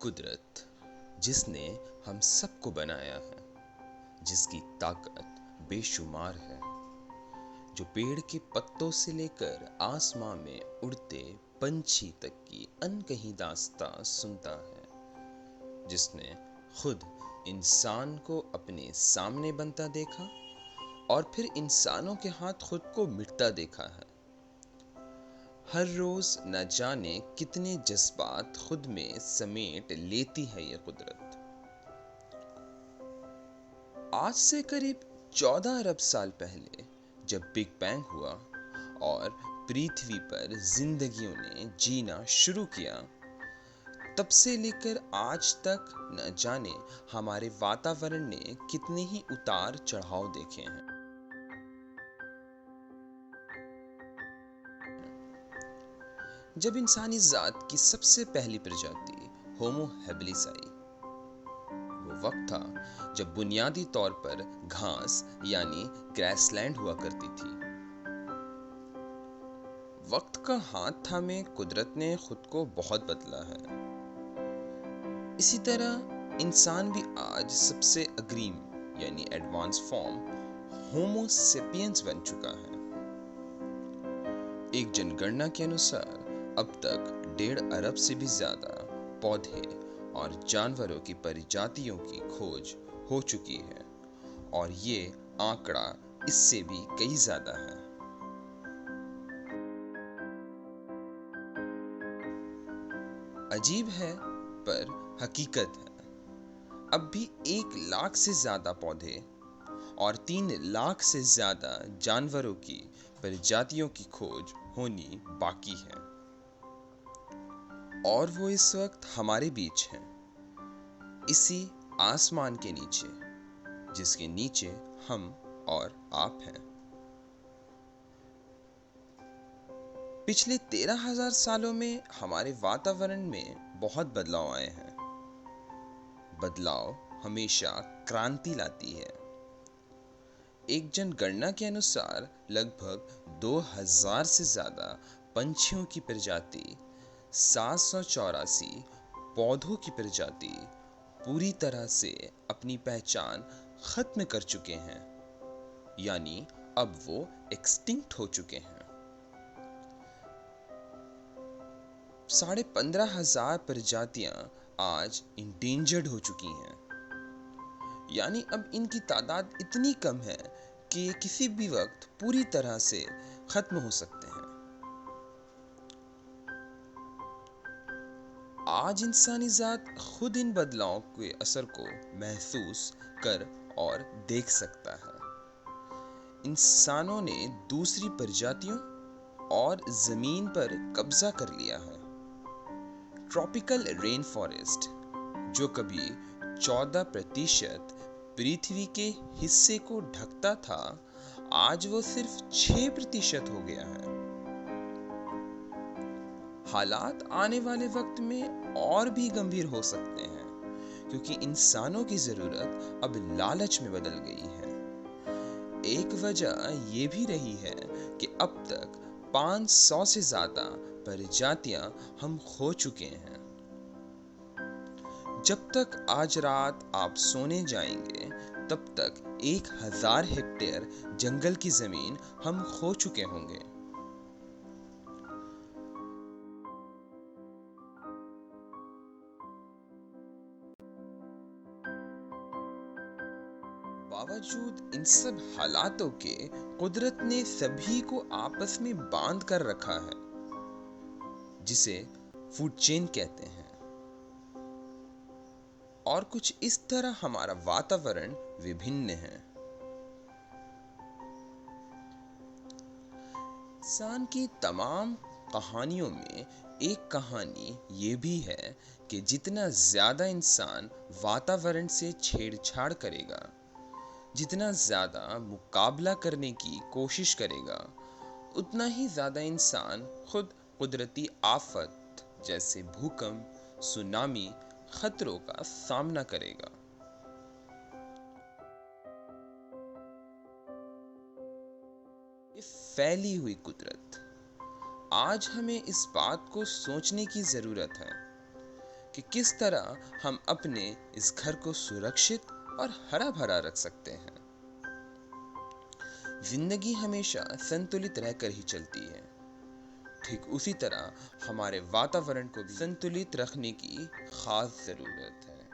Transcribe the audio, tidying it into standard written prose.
कुदरत जिसने हम सबको बनाया है, जिसकी ताकत बेशुमार है, जो पेड़ के पत्तों से लेकर आसमां में उड़ते पंछी तक की अनकही दास्तां सुनता है, जिसने खुद इंसान को अपने सामने बनता देखा और फिर इंसानों के हाथ खुद को मिटता देखा है। हर रोज न जाने कितने जज्बात खुद में समेट लेती है ये कुदरत। आज से करीब 14 अरब साल पहले जब बिग बैंग हुआ और पृथ्वी पर जिंदगियों ने जीना शुरू किया, तब से लेकर आज तक न जाने हमारे वातावरण ने कितने ही उतार चढ़ाव देखे हैं। जब इंसानी जात की सबसे पहली प्रजाति होमो हैबिलिस आई, वो वक्त था जब बुनियादी तौर पर घास यानी ग्रासलैंड हुआ करती थी। वक्त का हाथ थामे कुदरत ने खुद को बहुत बदला है। इसी तरह इंसान भी आज सबसे अग्रिम यानी एडवांस फॉर्म होमो सेपियंस बन चुका है। एक जनगणना के अनुसार अब तक 1.5 अरब से भी ज्यादा पौधे और जानवरों की प्रजातियों की खोज हो चुकी है और ये आंकड़ा इससे भी कई ज्यादा है। अजीब है पर हकीकत है, अब भी 1 लाख से ज्यादा पौधे और 3 लाख से ज्यादा जानवरों की प्रजातियों की खोज होनी बाकी है और वो इस वक्त हमारे बीच हैं, इसी आसमान के नीचे, जिसके नीचे हम और आप हैं। पिछले 13,000 सालों में हमारे वातावरण में बहुत बदलाव आए हैं। बदलाव हमेशा क्रांति लाती है। एक जनगणना के अनुसार लगभग 2000 से ज्यादा पंछियों की प्रजाति, 784 पौधों की प्रजाति पूरी तरह से अपनी पहचान खत्म कर चुके हैं, यानी अब वो एक्सटिंक्ट हो चुके हैं। 15,500 प्रजातियां आज इंडेंजर्ड हो चुकी हैं, यानी अब इनकी तादाद इतनी कम है कि ये किसी भी वक्त पूरी तरह से खत्म हो सकते हैं। आज इंसानी जात खुद इन बदलावों के असर को महसूस कर और देख सकता है। इंसानों ने दूसरी प्रजातियों और जमीन पर कब्जा कर लिया है। ट्रॉपिकल रेन फॉरेस्ट, जो कभी 14% पृथ्वी के हिस्से को ढकता था, आज वो सिर्फ 6% हो गया है। हालात आने वाले वक्त में और भी गंभीर हो सकते हैं, क्योंकि इंसानों की जरूरत अब लालच में बदल गई है। एक वजह यह भी रही है कि अब तक 500 से ज्यादा प्रजातियां हम खो चुके हैं। जब तक आज रात आप सोने जाएंगे, तब तक 1000 हेक्टेयर जंगल की जमीन हम खो चुके होंगे। बावजूद इन सब हालातों के कुदरत ने सभी को आपस में बांध कर रखा है, जिसे फूड चेन कहते हैं। और कुछ इस तरह हमारा वातावरण विभिन्न है। इंसान की तमाम कहानियों में एक कहानी ये भी है कि जितना ज्यादा इंसान वातावरण से छेड़छाड़ करेगा, जितना ज्यादा मुकाबला करने की कोशिश करेगा, उतना ही ज्यादा इंसान खुद कुदरती आफत जैसे भूकंप, सुनामी, खतरों का सामना करेगा। ये फैली हुई कुदरत, आज हमें इस बात को सोचने की जरूरत है कि किस तरह हम अपने इस घर को सुरक्षित और हरा भरा रख सकते हैं। जिंदगी हमेशा संतुलित रहकर ही चलती है। ठीक उसी तरह हमारे वातावरण को भी संतुलित रखने की खास जरूरत है।